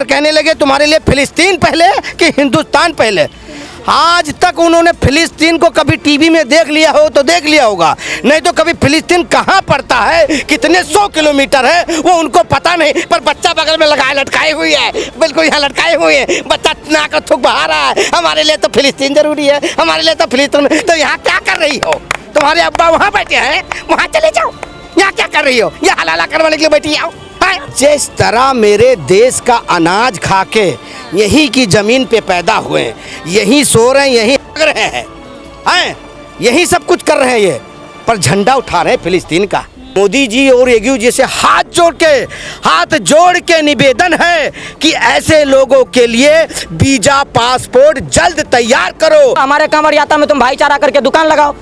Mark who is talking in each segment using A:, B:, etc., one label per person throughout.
A: कहने लगे तुम्हारे लिए फिलिस्तीन पहले कि हिंदुस्तान पहले। आज तक उन्होंने फिलिस्तीन को कभी टीवी में देख लिया हो तो देख लिया होगा, नहीं तो कभी फिलिस्तीन कहाँ पड़ता है, कितने 100 किलोमीटर है वो उनको पता नहीं। पर बच्चा बगल में लगाए लटकाए हुई है, बिल्कुल यहाँ लटकाए हुए हैं, बच्चा नाक का थूक बहा रहा है, हमारे लिए तो फिलिस्तीन जरूरी है, हमारे लिए तो फिलिस्तीन। तो यहाँ क्या कर रही हो? तुम्हारे अब्बा वहाँ बैठे हैं, वहाँ चले जाओ। यहाँ क्या कर रही हो? यहाँ हलाला करवाने के लिए बैठी आओ। जिस तरह मेरे देश का अनाज खा के यहीं की जमीन पे पैदा हुए, यहीं सो रहे हैं, यहीं लग रहे हैं, यही सब कुछ कर रहे हैं ये, पर झंडा उठा रहे हैं फिलिस्तीन का। मोदी जी और योगी जी से हाथ जोड़ के निवेदन है कि ऐसे लोगों के लिए वीजा पासपोर्ट जल्द तैयार करो।
B: हमारे कांवड़ यात्रा में तुम भाईचारा करके दुकान लगाओ,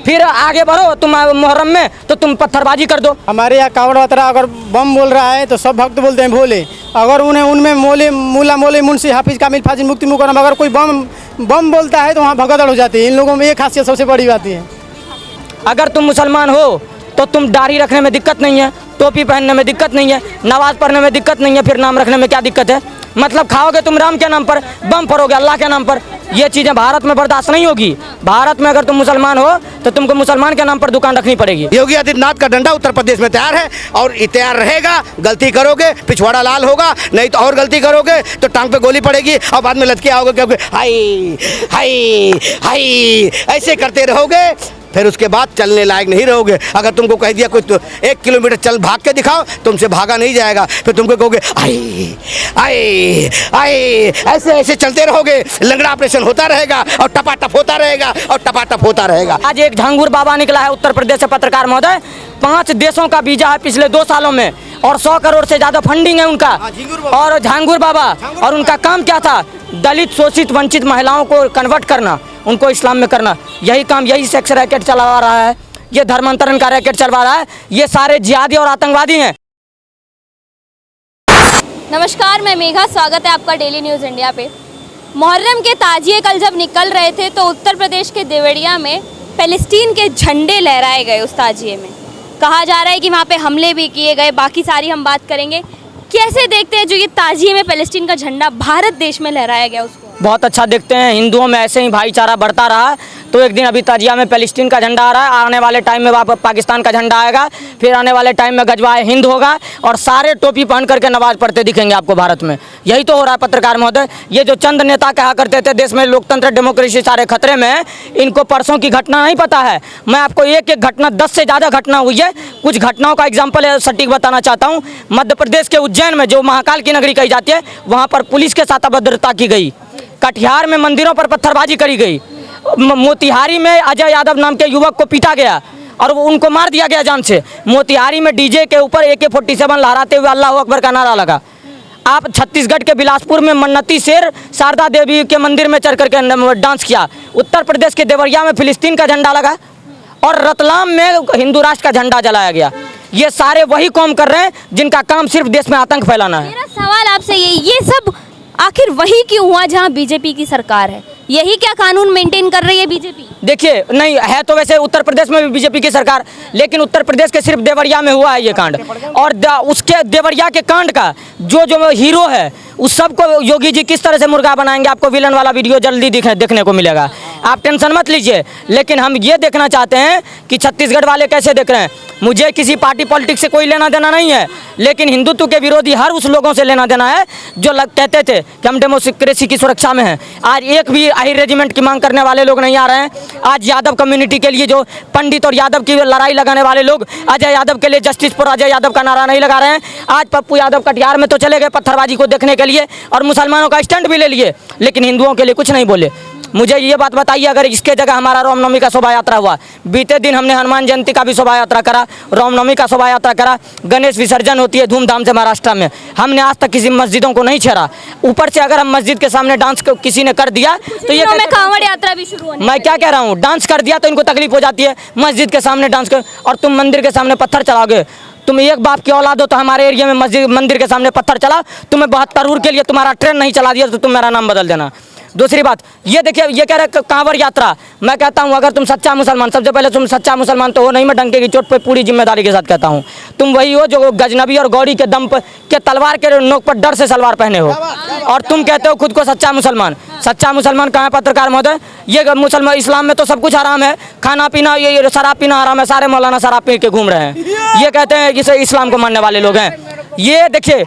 B: फिर आगे बढ़ो। तुम मुहर्रम में तो तुम पत्थरबाजी कर दो।
C: हमारे यहाँ कांवड़ यात्रा अगर बम बोल रहा है तो सब भक्त बोलते हैं भोले। अगर उनमें मुला मौलवी मुंशी हाफिज कामिल फाजिल मुफ्ती मुकर्रम अगर कोई बम बोलता है तो वहाँ भगदड़ हो जाती है। इन लोगों में ये खासियत सबसे बड़ी बात है।
B: अगर तुम मुसलमान हो तो तुम दाढ़ी रखने में दिक्कत नहीं है, टोपी पहनने में दिक्कत नहीं है, नमाज पढ़ने में दिक्कत नहीं है, फिर नाम रखने में क्या दिक्कत है? मतलब खाओगे तुम राम के नाम पर, बम फोड़ोगे अल्लाह के नाम पर। ये चीज़ें भारत में बर्दाश्त नहीं होगी। भारत में अगर तुम मुसलमान हो तो तुमको मुसलमान के नाम पर दुकान रखनी पड़ेगी।
A: योगी आदित्यनाथ का डंडा उत्तर प्रदेश में तैयार है और तैयार रहेगा। गलती करोगे पिछवाड़ा लाल होगा, नहीं तो और गलती करोगे तो टांग पे गोली पड़ेगी और बाद में लटके आओगे क्योंकि हाय हाय हाय ऐसे करते रहोगे, फिर उसके बाद चलने लायक नहीं रहोगे। अगर तुमको कह दिया कोई तो 1 किलोमीटर चल भाग के दिखाओ, तुमसे भागा नहीं जाएगा, फिर तुमको कहोगे आए आए आए, ऐसे ऐसे चलते रहोगे। लंगड़ा ऑपरेशन होता रहेगा और टपाटप होता रहेगा और टपाटप होता रहेगा।
B: आज एक झांगुर बाबा निकला है उत्तर प्रदेश से, पत्रकार महोदय, 5 देशों का वीजा है पिछले 2 सालों में और 100 करोड़ से ज्यादा फंडिंग है उनका। और झांगुर बाबा और उनका काम क्या था? दलित शोषित वंचित महिलाओं को कन्वर्ट करना, उनको इस्लाम में करना, यही काम, यही सेक्स रैकेट चला रहा है, ये धर्मांतरण का रैकेट चलवा रहा है। ये सारे जिहादी और आतंकवादी हैं।
D: नमस्कार, मैं मेघा, स्वागत है आपका डेली न्यूज़ इंडिया पे। मुहर्रम के ताजिए कल जब निकल रहे थे तो उत्तर प्रदेश के देवरिया में पैलेस्टीन के झंडे लहराए गए। उस ताजिए में कहा जा रहा है कि वहाँ पे हमले भी किए गए। बाकी सारी हम बात करेंगे। कैसे देखते हैं जो ये ताजिए में पैलेस्टीन का झंडा भारत देश में लहराया गया उसको?
B: बहुत अच्छा देखते हैं। हिंदुओं में ऐसे ही भाईचारा बढ़ता रहा तो एक दिन अभी ताजिया में पैलेस्टीन का झंडा आ रहा है, आने वाले टाइम में वहाँ पाकिस्तान का झंडा आएगा, फिर आने वाले टाइम में गजवाए हिंद होगा और सारे टोपी पहन करके नमाज पढ़ते दिखेंगे आपको भारत में। यही तो हो रहा है पत्रकार महोदय। ये जो चंद नेता कहा करते थे देश में लोकतंत्र डेमोक्रेसी सारे खतरे में, इनको परसों की घटना नहीं पता है। मैं आपको एक एक घटना, 10 से ज़्यादा घटना हुई है, कुछ घटनाओं का एग्जाम्पल सटीक बताना चाहता हूँ। मध्य प्रदेश के उज्जैन में जो महाकाल की नगरी कही जाती है, वहाँ पर पुलिस के साथ अभद्रता की गई। कटिहार में मंदिरों पर पत्थरबाजी करी गई। मोतिहारी में अजय यादव नाम के युवक को पीटा गया और उनको मार दिया गया जान से। मोतिहारी में डीजे के ऊपर AK-47 लहराते हुए अल्लाह अकबर का नारा लगा। आप छत्तीसगढ़ के बिलासपुर में मन्नती शेर शारदा देवी के मंदिर में चढ़ करके डांस किया। उत्तर प्रदेश के देवरिया में फिलिस्तीन का झंडा लगा और रतलाम में हिंदू राष्ट्र का झंडा जलाया गया। ये सारे वही कौम कर रहे हैं जिनका काम सिर्फ देश में आतंक फैलाना है।
D: मेरा सवाल आपसे ये सब आखिर वही क्यों हुआ जहाँ बीजेपी की सरकार है? यही क्या कानून मेंटेन कर रही है बीजेपी? देखिए,
B: नहीं है तो वैसे उत्तर प्रदेश में भी बीजेपी की सरकार, लेकिन उत्तर प्रदेश के सिर्फ देवरिया में हुआ है ये कांड। और उसके देवरिया के कांड का जो हीरो है उस सबको योगी जी किस तरह से मुर्गा बनाएंगे, आपको विलन वाला वीडियो जल्दी देखने को मिलेगा। आप टेंशन मत लीजिए, लेकिन हम ये देखना चाहते हैं कि छत्तीसगढ़ वाले कैसे देख रहे हैं। मुझे किसी पार्टी पॉलिटिक्स से कोई लेना देना नहीं है, लेकिन हिंदुत्व के विरोधी हर उस लोगों से लेना देना है जो कहते थे कि हम डेमोक्रेसी की सुरक्षा में हैं। आज एक भी आहिर रेजिमेंट की मांग करने वाले लोग नहीं आ रहे हैं। आज यादव कम्युनिटी के लिए जो पंडित और यादव की लड़ाई लगाने वाले लोग अजय यादव के लिए जस्टिस फॉर अजय यादव का नारा नहीं लगा रहे हैं। आज पप्पू यादव कटिहार में तो चले गए पत्थरबाजी को देखने के लिए और मुसलमानों का स्टैंड भी ले लिए, लेकिन हिंदुओं के लिए कुछ नहीं बोले। मुझे ये बात बताइए, अगर इसके जगह हमारा रामनवमी का शोभा यात्रा हुआ, बीते दिन हमने हनुमान जयंती का भी शोभा यात्रा करा, रामनवमी का शोभा यात्रा करा, गणेश विसर्जन होती है धूमधाम से महाराष्ट्र में, हमने आज तक किसी मस्जिदों को नहीं छेड़ा। ऊपर से अगर हम मस्जिद के सामने डांस किसी ने कर दिया तो ये
D: कांवड़ यात्रा भी शुरू होने,
B: मैं क्या कह रहा हूँ, डांस कर दिया तो इनको तकलीफ हो जाती है। मस्जिद के सामने डांस कर और तुम मंदिर के सामने पत्थर चलाओगे। तुम एक बाप की औलाद हो तो हमारे एरिया में मंदिर के सामने पत्थर चला, तुम्हें 72 के लिए तुम्हारा ट्रेन नहीं चला दिया तो तुम मेरा नाम बदल देना। दूसरी बात ये देखिए, ये कह रहे कांवड़ यात्रा। मैं कहता हूँ अगर तुम सच्चा मुसलमान, सबसे पहले तुम सच्चा मुसलमान तो हो नहीं, मैं डंके की चोट पे पूरी जिम्मेदारी के साथ कहता हूँ। तुम वही हो जो गजनबी और गौरी के दम के तलवार के नोक पर डर से सलवार पहने हो, और तुम कहते हो खुद को सच्चा मुसलमान। सच्चा मुसलमान कहाँ है पत्रकार महोदय? ये मुसलमान, इस्लाम में तो सब कुछ हराम है, खाना पीना, ये शराब पीना हराम है, सारे मौलाना शराब पी के घूम रहे हैं, ये कहते हैं इसे इस्लाम को मानने वाले लोग हैं। ये देखिए,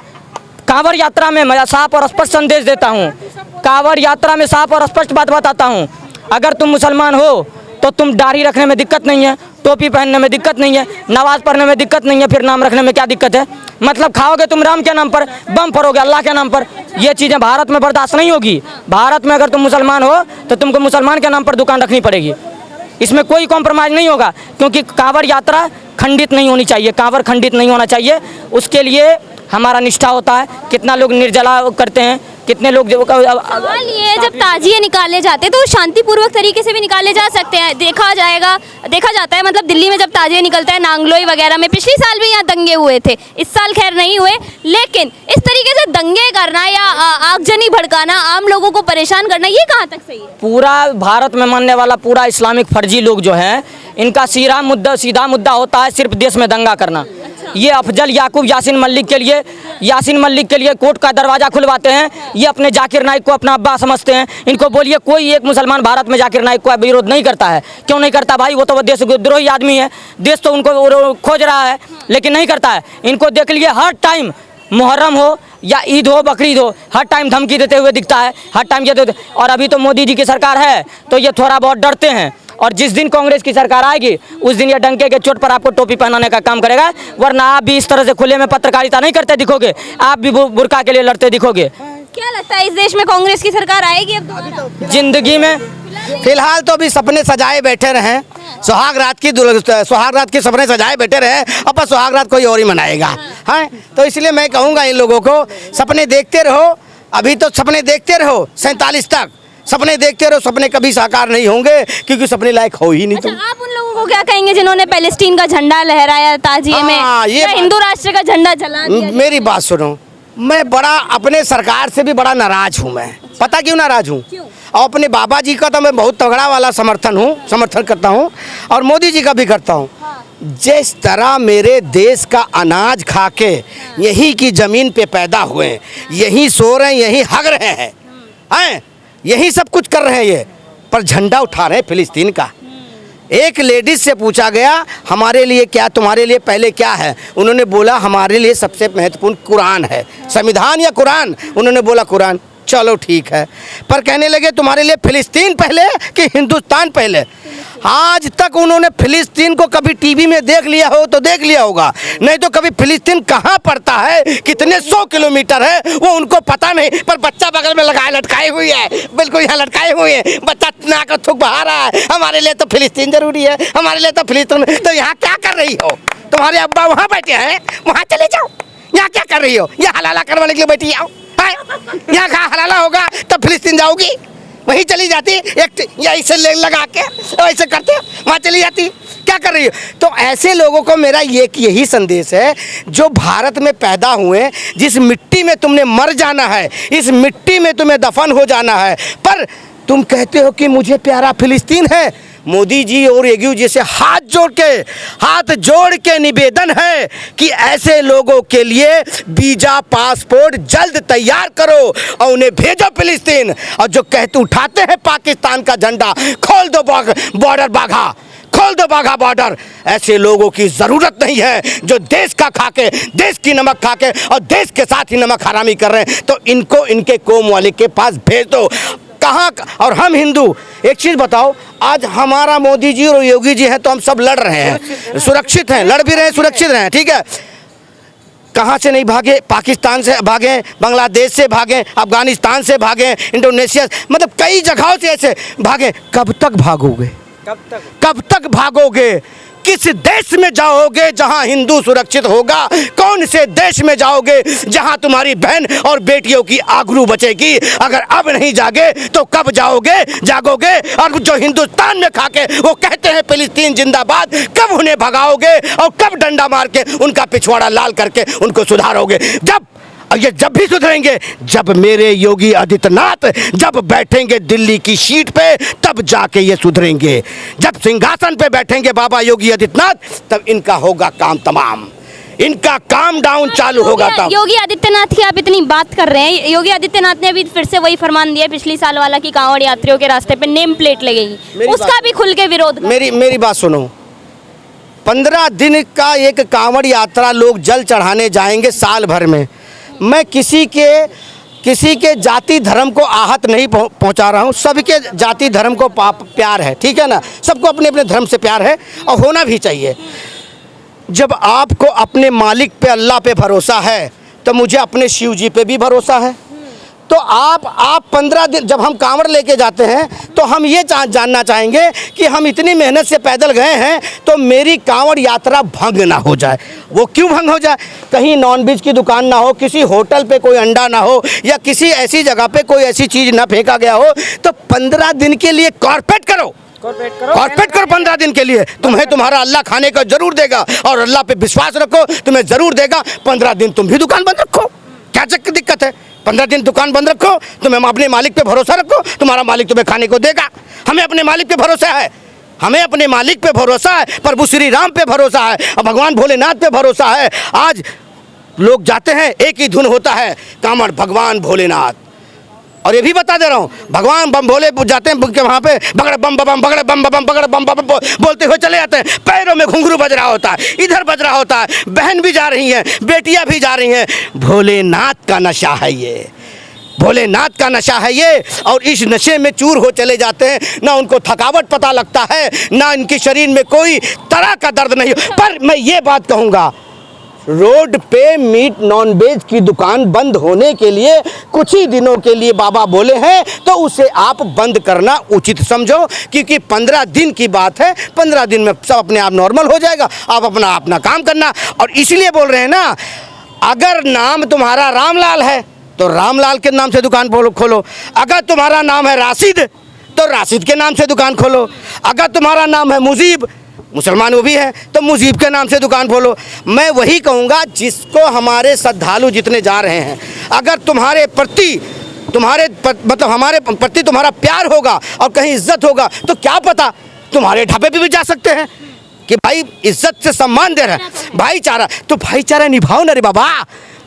B: कांवड़ यात्रा में मैं साफ और स्पष्ट संदेश देता हूँ, कांवड़ यात्रा में साफ और स्पष्ट बात बताता हूँ। अगर तुम मुसलमान हो तो तुम दाढ़ी रखने में दिक्कत नहीं है, टोपी पहनने में दिक्कत नहीं है, नमाज पढ़ने में दिक्कत नहीं है, फिर नाम रखने में क्या दिक्कत है? मतलब खाओगे तुम राम के नाम पर, बम फोड़ोगे अल्लाह के नाम पर, ये चीज़ें भारत में बर्दाश्त नहीं होगी। भारत में अगर तुम मुसलमान हो तो तुमको मुसलमान के नाम पर दुकान रखनी पड़ेगी, इसमें कोई कॉम्प्रोमाइज़ नहीं होगा, क्योंकि कांवड़ यात्रा खंडित नहीं होनी चाहिए, कांवड़ खंडित नहीं होना चाहिए। उसके लिए हमारा निष्ठा होता है। कितना लोग निर्जला करते हैं, कितने लोग
D: सवाल ये है, जब ताजिए निकाले जाते हैं तो शांतिपूर्वक तरीके से भी निकाले जा सकते हैं, देखा जाता है। मतलब दिल्ली में जब ताजिए निकलता है, नांगलोई वगैरह में, पिछले साल भी यहाँ दंगे हुए थे, इस साल खैर नहीं हुए, लेकिन इस तरीके से दंगे करना या आगजनी भड़काना, आम लोगों को परेशान करना, ये कहाँ तक सही है?
B: पूरा भारत में मानने वाला पूरा इस्लामिक फर्जी लोग जो हैं, इनका सीधा मुद्दा होता है सिर्फ देश में दंगा करना। ये अफजल याकूब यासीन मलिक के लिए कोर्ट का दरवाज़ा खुलवाते हैं। ये अपने जाकिर नाइक को अपना अब्बा समझते हैं। इनको बोलिए कोई एक मुसलमान भारत में जाकिर नाइक को विरोध नहीं करता है। क्यों नहीं करता भाई? वो तो देशद्रोही आदमी है, देश तो उनको खोज रहा है, लेकिन नहीं करता है। इनको देख लिए हर टाइम मुहर्रम हो या ईद हो, बकरीद हो, हर टाइम धमकी देते हुए दिखता है, हर टाइम ये देते। और अभी तो मोदी जी की सरकार है तो ये थोड़ा बहुत डरते हैं, और जिस दिन कांग्रेस की सरकार आएगी उस दिन ये डंके के चोट पर आपको टोपी पहनाने का काम करेगा, वरना आप भी इस तरह से खुले में पत्रकारिता नहीं करते दिखोगे, आप भी बुर्का के लिए लड़ते दिखोगे।
D: क्या लगता है इस देश में कांग्रेस की सरकार आएगी अब दोबारा?
B: जिंदगी में
A: फिलहाल तो अभी सपने सजाए बैठे रहे, सुहाग रात के सपने सजाए बैठे रहे, अब सुहाग रात कोई और ही मनाएगा। हाँ, तो इसलिए मैं कहूँगा इन लोगों को सपने देखते रहो, अभी तो सपने देखते रहो 47 तक सपने देखते रहो, सपने कभी साकार नहीं होंगे क्योंकि सपने लायक हो ही नहीं।
D: अच्छा,
A: तुम
D: आप उन लोगों को क्या कहेंगे जिन्होंने पैलेस्टीन का झंडा लहराया ताजिए में,
A: ये
D: या हिंदू राष्ट्र का झंडा जला दिया?
A: मेरी बात सुनो, मैं बड़ा अपने सरकार से भी बड़ा नाराज हूँ। मैं पता क्यों नाराज हूँ? और अपने बाबा जी का तो मैं बहुत तगड़ा वाला समर्थन करता हूँ, और मोदी जी का भी करता हूँ। जिस तरह मेरे देश का अनाज खा के यहीं की ज़मीन पे पैदा हुए, यहीं सो रहे हैं, यहीं हग रहे हैं, यही सब कुछ कर रहे हैं ये, पर झंडा उठा रहे हैं फिलिस्तीन का। एक लेडीज से पूछा गया हमारे लिए क्या, तुम्हारे लिए पहले क्या है? उन्होंने बोला हमारे लिए सबसे महत्वपूर्ण कुरान है, संविधान या कुरान? उन्होंने बोला कुरान। चलो ठीक है, पर कहने लगे तुम्हारे लिए फिलिस्तीन पहले कि हिंदुस्तान पहले? आज तक उन्होंने फिलिस्तीन को कभी टीवी में देख लिया हो तो देख लिया होगा, नहीं तो कभी फिलिस्तीन कहाँ पड़ता है, कितने 100 किलोमीटर है वो उनको पता नहीं। पर बच्चा बगल में लगाए लटकाए हुई है, बिल्कुल यहाँ लटकाए हुए हैं, बच्चा नाक थूक बहा रहा है, हमारे लिए तो फिलिस्तीन जरूरी है, हमारे लिए तो फिलिस्तीन। तो यहाँ क्या कर रही हो? तुम्हारे अब्बा वहाँ बैठे हैं, वहाँ चले जाओ। यहाँ क्या कर रही हो? यहाँ हलाला करवाने के लिए बैठी आओ। यहाँ कहाँ हलाला होगा तब फिलिस्तीन जाओगी? वहीं चली जाती, एक ऐसे लगा के ऐसे करते वहाँ चली जाती। क्या कर रही हो? तो ऐसे लोगों को मेरा यही संदेश है, जो भारत में पैदा हुए, जिस मिट्टी में तुमने मर जाना है, इस मिट्टी में तुम्हें दफन हो जाना है, पर तुम कहते हो कि मुझे प्यारा फिलिस्तीन है। मोदी जी और योगी जी से हाथ जोड़ के निवेदन है कि ऐसे लोगों के लिए वीजा पासपोर्ट जल्द तैयार करो और उन्हें भेजो फिलिस्तीन। और जो कहते उठाते हैं पाकिस्तान का झंडा, खोल दो बॉर्डर बाघा, खोल दो बाघा बॉर्डर। ऐसे लोगों की ज़रूरत नहीं है जो देश का खाके, देश की नमक खाके और देश के साथ ही नमक हरामी कर रहे हैं। तो इनको इनके कौम वाले के पास भेज दो। कहाँ? और हम हिंदू, एक चीज़ बताओ, आज हमारा मोदी जी और योगी जी हैं तो हम सब लड़ रहे हैं, सुरक्षित हैं, लड़ भी रहे हैं, सुरक्षित रहे हैं, ठीक है। कहाँ से नहीं भागे? पाकिस्तान से भागे, बांग्लादेश से भागे, अफगानिस्तान से भागे, इंडोनेशिया, मतलब कई जगहों से ऐसे भागे। कब तक भागोगे? कब तक भागोगे? किस देश में जाओगे जहां हिंदू सुरक्षित होगा? कौन से देश में जाओगे जहां तुम्हारी बहन और बेटियों की आबरू बचेगी? अगर अब नहीं जागे तो कब जागोगे? और जो हिंदुस्तान में खाके वो कहते हैं फिलिस्तीन जिंदाबाद, कब उन्हें भगाओगे और कब डंडा मार के उनका पिछवाड़ा लाल करके उनको सुधारोगे? जब और ये जब भी सुधरेंगे जब मेरे योगी आदित्यनाथ जब बैठेंगे दिल्ली की सीट पे, तब जाके ये सुधरेंगे। जब सिंहासन पे बैठेंगे बाबा योगी आदित्यनाथ तब इनका होगा काम तमाम, इनका काम डाउन चालू होगा तब।
D: योगी आदित्यनाथ की आप इतनी बात कर रहे हैं, योगी आदित्यनाथ ने अभी फिर से वही फरमान दिया पिछली साल वाला कि कांवड़ यात्रियों के रास्ते पे नेम प्लेट लगेगी, उसका भी खुल के विरोध कर।
A: मेरी बात सुनो, 15 दिन का एक कांवड़ यात्रा लोग जल चढ़ाने जाएंगे साल भर में। मैं किसी के जाति धर्म को आहत नहीं पहुंचा रहा हूं, सबके जाति धर्म को प्यार है, ठीक है ना, सबको अपने अपने धर्म से प्यार है और होना भी चाहिए। जब आपको अपने मालिक पे अल्लाह पे भरोसा है तो मुझे अपने शिव जी पे भी भरोसा है। तो आप 15 दिन जब हम कांवड़ लेके जाते हैं तो हम ये जानना चाहेंगे कि हम इतनी मेहनत से पैदल गए हैं तो मेरी कांवड़ यात्रा भंग ना हो जाए। वो क्यों भंग हो जाए? कहीं नॉनवेज की दुकान ना हो, किसी होटल पे कोई अंडा ना हो, या किसी ऐसी जगह पे कोई ऐसी चीज़ ना फेंका गया हो। तो 15 दिन के लिए कॉर्पोरेट करो 15 दिन के लिए। तुम्हें तुम्हारा अल्लाह खाने को जरूर देगा और अल्लाह पे विश्वास रखो, तुम्हें जरूर देगा। 15 दिन तुम भी दुकान बंद रखो, क्या दिक्कत है? 15 दिन दुकान बंद रखो, तुम्हें अपने मालिक पे भरोसा रखो, तुम्हारा मालिक तुम्हें खाने को देगा। हमें अपने मालिक पे भरोसा है, हमें अपने मालिक पे भरोसा है, प्रभु श्री राम पे भरोसा है और भगवान भोलेनाथ पे भरोसा है। आज लोग जाते हैं, एक ही धुन होता है, कांवड़ भगवान भोलेनाथ। और ये भी बता दे रहा हूँ, भगवान बम भोले जाते हैं के वहाँ पे बगड़ बम बम बगड़ बम बम बगड़ बम बम बोलते हुए चले जाते हैं। पैरों में घुंघरू बज रहा होता है, इधर बज रहा होता है, बहन भी जा रही हैं, बेटियाँ भी जा रही हैं। भोलेनाथ का नशा है ये, भोलेनाथ का नशा है ये। और इस नशे में चूर हो चले जाते हैं, ना उनको थकावट पता लगता है, ना इनके शरीर में कोई तरह का दर्द नहीं। पर मैं ये बात कहूँगा, रोड पे मीट नॉनवेज की दुकान बंद होने के लिए कुछ ही दिनों के लिए बाबा बोले हैं, तो उसे आप बंद करना उचित समझो, क्योंकि 15 दिन की बात है। 15 दिन में सब अपने आप नॉर्मल हो जाएगा, आप अपना काम करना। और इसलिए बोल रहे हैं ना, अगर नाम तुम्हारा रामलाल है तो रामलाल के नाम से दुकान खोलो, अगर तुम्हारा नाम है राशिद तो राशिद के नाम से दुकान खोलो, अगर तुम्हारा नाम है मुजीब, मुसलमान वो भी है, तो मुजीब के नाम से दुकान खोलो। मैं वही कहूँगा, जिसको हमारे श्रद्धालु जितने जा रहे हैं, अगर तुम्हारे प्रति मतलब हमारे प्रति तुम्हारा प्यार होगा और कहीं इज्जत होगा, तो क्या पता तुम्हारे ढाबे पे भी जा सकते हैं कि भाई इज्जत से सम्मान दे रहे हैं। भाईचारा, तो भाईचारा निभाओ ना रे बाबा,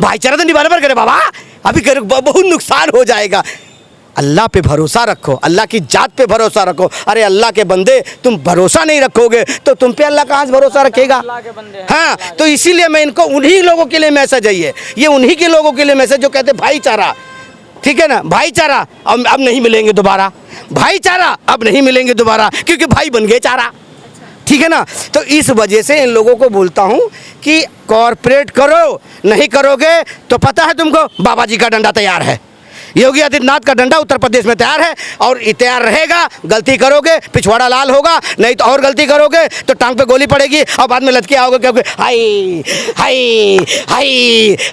A: भाईचारा तो निभाने पर करे बाबा, अभी बहुत नुकसान हो जाएगा। अल्लाह पे भरोसा रखो, अल्लाह की जात पे भरोसा रखो। अरे अल्लाह के बंदे, तुम भरोसा नहीं रखोगे तो तुम पे अल्लाह कहाँ से भरोसा रखेगा? हाँ, तो इसीलिए मैं इनको, उन्हीं लोगों के लिए मैसेज है ये उन्हीं के लोगों के लिए मैसेज जो कहते भाईचारा, ठीक है ना, भाईचारा अब नहीं मिलेंगे दोबारा, भाईचारा अब नहीं मिलेंगे दोबारा, क्योंकि भाई बन गए चारा, ठीक है ना। तो इस वजह से इन लोगों को बोलता हूँ कि कॉर्पोरेट करो, नहीं करोगे तो पता है तुमको, बाबा जी का डंडा तैयार है, योगी आदित्यनाथ का डंडा उत्तर प्रदेश में तैयार है और तैयार रहेगा। गलती करोगे पिछवाड़ा लाल होगा, नहीं तो और गलती करोगे तो टांग पे गोली पड़ेगी और बाद में लटके आओगे, क्योंकि हाय हाय हाय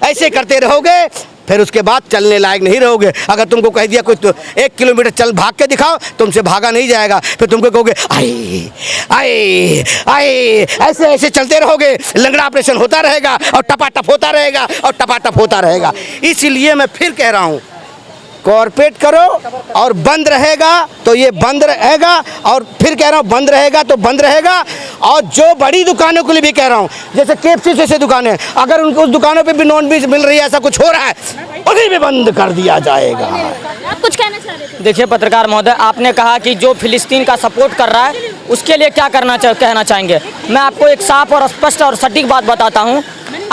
A: ऐसे करते रहोगे, फिर उसके बाद चलने लायक नहीं रहोगे। अगर तुमको कह दिया कोई तो 1 किलोमीटर चल भाग के दिखाओ, तुमसे भागा नहीं जाएगा, फिर तुमको कहोगे आए आए आए, ऐसे ऐसे चलते रहोगे, लंगड़ा ऑपरेशन होता रहेगा और टपाटप होता रहेगा और टपाटप होता रहेगा। इसलिए मैं फिर कह रहा हूँ, कॉर्पोरेट करो और बंद रहेगा तो ये बंद रहेगा, और फिर कह रहा हूँ बंद रहेगा तो बंद रहेगा। और जो बड़ी दुकानों के लिए भी कह रहा हूँ, जैसे KFC जैसे दुकानें, अगर उनको उस दुकानों पे भी नॉनवेज मिल रही है, ऐसा कुछ हो रहा है, उन्हें भी बंद कर दिया जाएगा।
D: आप कुछ कहना चाह रहे थे?
B: देखिए पत्रकार महोदय, आपने कहा कि जो फिलिस्तीन का सपोर्ट कर रहा है उसके लिए क्या कहना चाहेंगे। मैं आपको एक साफ और स्पष्ट और सटीक बात बताता हूँ।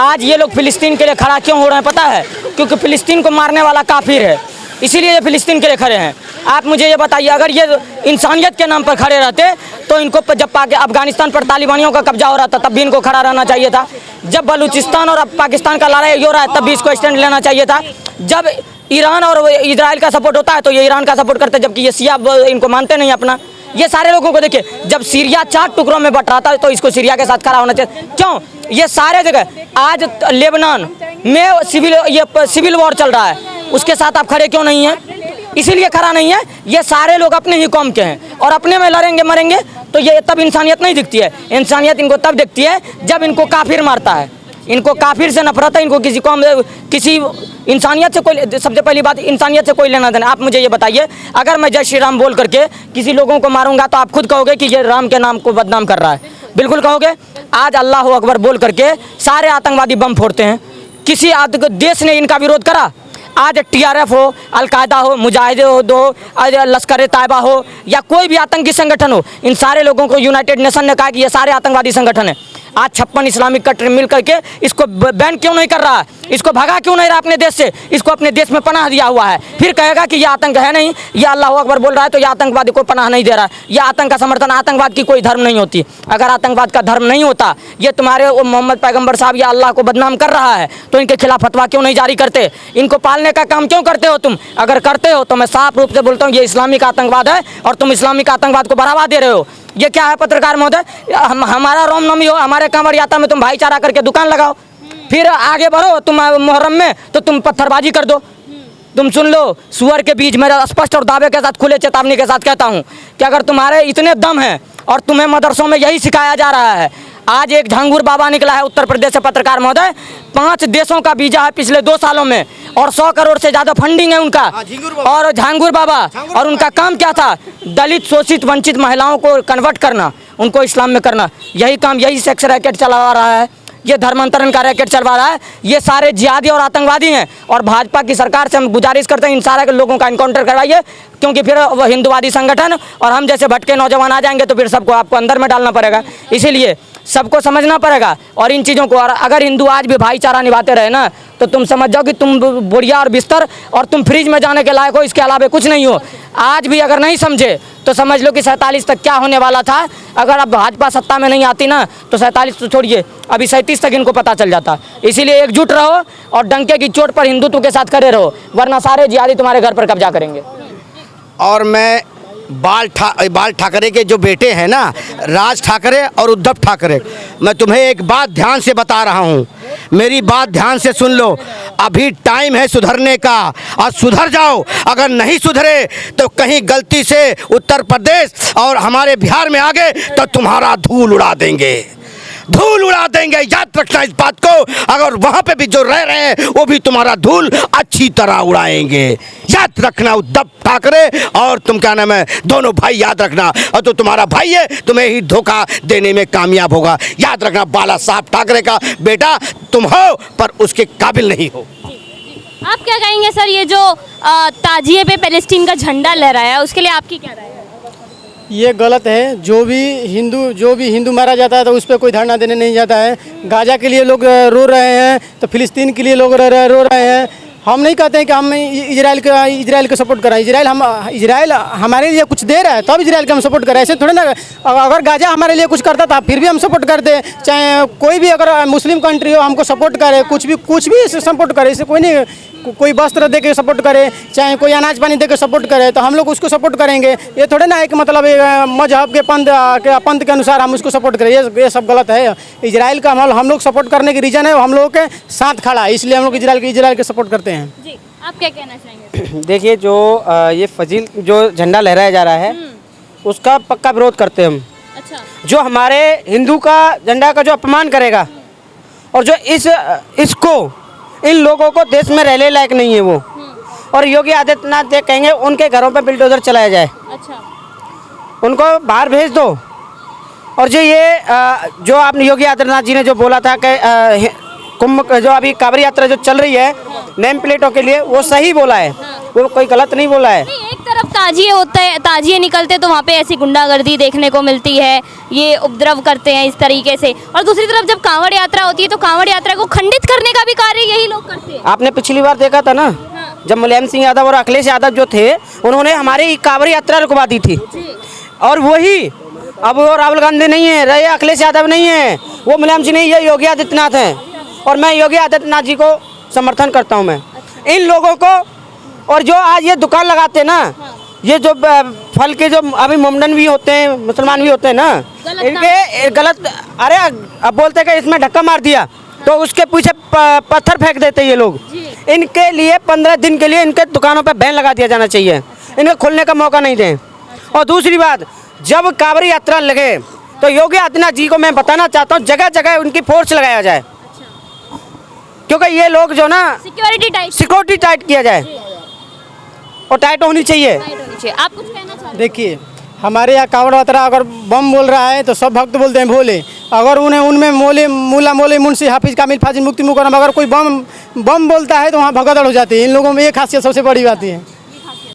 B: आज ये लोग फिलिस्तीन के लिए खड़ा क्यों हो रहे हैं पता है? क्योंकि फिलिस्तीन को मारने वाला काफिर है, इसीलिए ये फिलिस्तीन के लिए खड़े हैं। आप मुझे ये बताइए, अगर ये इंसानियत के नाम पर खड़े रहते तो इनको जब अफगानिस्तान पर तालिबानियों का कब्जा हो रहा था तब भी इनको खड़ा रहना चाहिए था। जब बलूचिस्तान और पाकिस्तान का लड़ाई हो रहा है तब भी इसको स्टैंड लेना चाहिए था। जब ईरान और इजराइल का सपोर्ट होता है तो ये ईरान का सपोर्ट करते, जबकि ये शिया इनको मानते नहीं अपना। ये सारे लोगों को देखिए, जब सीरिया 4 टुकड़ों में बट रहा था तो इसको सीरिया के साथ खड़ा होना चाहिए। क्यों? ये सारे जगह, आज लेबनान में सिविल वॉर चल रहा है, उसके साथ आप खड़े क्यों नहीं हैं? इसीलिए खड़ा नहीं है। ये सारे लोग अपने ही कौम के हैं और अपने में लड़ेंगे मरेंगे, तो ये तब इंसानियत नहीं दिखती है। इंसानियत इनको तब दिखती है जब इनको काफिर मारता है, इनको काफिर से नफरत है, इनको किसी कौम किसी इंसानियत से कोई, सबसे पहली बात इंसानियत से कोई लेना देना। आप मुझे ये बताइए, अगर मैं जय श्री राम बोल करके किसी लोगों को मारूंगा तो आप खुद कहोगे कि ये राम के नाम को बदनाम कर रहा है, बिल्कुल कहोगे। आज अल्लाह अकबर बोल करके सारे आतंकवादी बम फोड़ते हैं। किसी देश ने इनका विरोध करा? आज TRF हो, अलकायदा हो, मुजाहिद हो, लश्कर तैयबा हो या कोई भी आतंकी संगठन हो, इन सारे लोगों को यूनाइटेड नेशन ने कहा कि ये सारे आतंकवादी संगठन है। आज 56 इस्लामिक कंट्री मिल करके इसको बैन क्यों नहीं कर रहा है? इसको भगा क्यों नहीं रहा अपने देश से? इसको अपने देश में पनाह दिया हुआ है, फिर कहेगा कि ये आतंक है नहीं, ये अल्लाह अकबर बोल रहा है तो ये आतंकवादी को पनाह नहीं दे रहा है, ये आतंक का समर्थन। आतंकवाद की कोई धर्म नहीं होती। अगर आतंकवाद का धर्म नहीं होता, ये तुम्हारे मोहम्मद पैगम्बर साहब या अल्लाह को बदनाम कर रहा है तो इनके खिलाफ फतवा क्यों नहीं जारी करते? इनको पालने का काम क्यों करते हो तुम? अगर करते हो तो मैं साफ रूप से बोलता हूँ ये इस्लामिक आतंकवाद है और तुम इस्लामिक आतंकवाद को बढ़ावा दे रहे हो। ये क्या है पत्रकार महोदय? हमारा रामनवमी हो, हमारे कांवड़ यात्रा में तुम भाईचारा करके दुकान लगाओ, फिर आगे बढ़ो तुम मुहर्रम में तो तुम पत्थरबाजी कर दो। तुम सुन लो, सुअर के बीज मेरा स्पष्ट और दावे के साथ, खुले चेतावनी के साथ कहता हूँ कि अगर तुम्हारे इतने दम है और तुम्हें मदरसों में यही सिखाया जा रहा है। आज एक झांगुर बाबा निकला है उत्तर प्रदेश से पत्रकार महोदय, 5 देशों का वीजा है पिछले 2 सालों में और 100 करोड़ से ज्यादा फंडिंग है उनका। और झांगुर बाबा और उनका काम क्या था? दलित, शोषित, वंचित महिलाओं को कन्वर्ट करना, उनको इस्लाम में करना। यही काम, यही सेक्स रैकेट चला रहा है, ये धर्मांतरण का रैकेट चलवा रहा है। ये सारे जिहादी और आतंकवादी हैं और भाजपा की सरकार से हम गुजारिश करते हैं इन सारे लोगों का इनकाउंटर करवाइए, क्योंकि फिर वो हिंदुवादी संगठन और हम जैसे भटके नौजवान आ जाएंगे तो फिर सबको आपको अंदर में डालना पड़ेगा। इसीलिए सबको समझना पड़ेगा और इन चीज़ों को। और अगर हिंदू आज भी भाईचारा निभाते रहे ना तो तुम समझ जाओ कि तुम बुढ़िया और बिस्तर और तुम फ्रिज में जाने के लायक हो, इसके अलावा कुछ नहीं हो। आज भी अगर नहीं समझे तो समझ लो कि 47 तक क्या होने वाला था। अगर अब भाजपा सत्ता में नहीं आती ना तो 47 तो छोड़िए, अभी 37 तक इनको पता चल जाता। इसीलिए एकजुट रहो और डंके की चोट पर हिंदुत्व के साथ खड़े रहो, वरना सारे जिहादी तुम्हारे घर पर कब्जा करेंगे।
A: और मैं बाल ठाकरे के जो बेटे हैं ना, राज ठाकरे और उद्धव ठाकरे, मैं तुम्हें एक बात ध्यान से बता रहा हूँ, मेरी बात ध्यान से सुन लो। अभी टाइम है सुधरने का और सुधर जाओ। अगर नहीं सुधरे तो कहीं गलती से उत्तर प्रदेश और हमारे बिहार में आ गए तो तुम्हारा धूल उड़ा देंगे, धूल उड़ा देंगे। याद रखना इस बात को। अगर वहाँ पे भी जो रह रहे हैं वो भी तुम्हारा धूल अच्छी तरह उड़ाएंगे। याद रखना उद्धव ठाकरे और तुम क्या नाम है, दोनों भाई याद रखना। और तो तुम्हारा भाई है तुम्हें ही धोखा देने में कामयाब होगा। याद रखना बाला साहब ठाकरे का बेटा तुम हो पर उसके काबिल नहीं हो।
D: आप क्या कहेंगे सर, ये जो ताजिए पे पैलेस्टीन का झंडा लहराया है उसके लिए आपकी क्या राय है?
C: ये गलत है। जो भी हिंदू मारा जाता है तो उस पर कोई धरना देने नहीं जाता है। गाजा के लिए लोग रो रहे हैं तो फिलिस्तीन के लिए लोग रो रहे हैं। हम नहीं कहते हैं कि हम इजराइल को सपोर्ट करें। इजराइल हमारे लिए कुछ दे रहा है तब इजराइल को हम सपोर्ट करें, ऐसे थोड़े ना। अगर गाजा हमारे लिए कुछ करता था फिर भी हम सपोर्ट करते। चाहे कोई भी अगर मुस्लिम कंट्री हो हमको सपोर्ट करे, कुछ भी सपोर्ट करे, इसे कोई नहीं, कोई वस्त्र दे के सपोर्ट करे, चाहे कोई अनाज पानी दे के सपोर्ट करे तो हम लोग उसको सपोर्ट करेंगे। ये थोड़े ना है कि मतलब मजहब के पंथ के अनुसार हम उसको सपोर्ट करें। ये सब गलत है। इजराइल का हम लोग सपोर्ट करने की रीज़न है हम लोगों के साथ खड़ा है, इसलिए हम लोग इजराइल के सपोर्ट करते हैं।
D: जी, आप क्या कहना चाहेंगे?
E: देखिए, जो ये फजील जो झंडा लहराया जा रहा है उसका पक्का विरोध करते हैं हम।
D: अच्छा,
E: जो हमारे हिंदू का झंडा का जो अपमान करेगा और जो इसको इन लोगों को देश में रहने लायक नहीं है वो, और योगी आदित्यनाथ ये कहेंगे उनके घरों पे बिल्डोजर चलाया जाए।
D: अच्छा,
E: उनको बाहर भेज दो। और जो आपने योगी आदित्यनाथ जी ने जो बोला था कि कुंभ जो अभी कांवड़ यात्रा जो चल रही है नेम प्लेटों के लिए, वो सही बोला है, वो कोई गलत नहीं बोला है।
D: नहीं, एक तरफ ताजिए होता है, ताजिए निकलते तो वहाँ पे ऐसी गुंडागर्दी देखने को मिलती है, ये उपद्रव करते हैं इस तरीके से, और दूसरी तरफ जब कांवड़ यात्रा होती है तो कांवड़ यात्रा को खंडित करने का भी कार्य यही लोग करते हैं।
E: आपने पिछली बार देखा था ना, जब मुलायम सिंह यादव और अखिलेश यादव जो थे उन्होंने हमारी कांवड़ यात्रा रुकवा दी थी। और वही अब वो राहुल गांधी नहीं है, रहे अखिलेश यादव नहीं है, वो मुलायम सिंह नहीं, ये योगी आदित्यनाथ हैं। और मैं योगी आदित्यनाथ जी को समर्थन करता हूं। मैं इन लोगों को, और जो आज ये दुकान लगाते हैं ना, ये जो फल के जो अभी मोमडन भी होते हैं, मुसलमान भी होते हैं ना, इनके गलत, अरे अब बोलते हैं कि इसमें धक्का मार दिया तो उसके पीछे पत्थर फेंक देते ये लोग। इनके लिए 15 दिन के लिए इनके दुकानों पर बैन लगा दिया जाना चाहिए, इन्हें खुलने का मौका नहीं दें। और दूसरी बात, जब कांवड़ यात्रा लगे तो योगी आदित्यनाथ जी को मैं बताना चाहता हूँ, जगह जगह उनकी फोर्स लगाया जाए। क्योंकि ये लोग जो ना
D: सिक्योरिटी
E: टाइट किया जाए और टाइट होनी चाहिए।
D: होनी चाहिए। आप कुछ कहना चाहते हैं?
C: देखिए हमारे यहाँ कावड़ यात्रा अगर बम बोल रहा है तो सब भक्त बोलते हैं भोले। अगर उन्हें उनमें मुल्ला मौलवी मुंशी हाफिज कामिल फाजिल मुफ्ती मुकर्रम अगर कोई बम बोलता है तो वहाँ भगदड़ हो जाती है। इन लोगों में ये खासियत सबसे बड़ी बात है।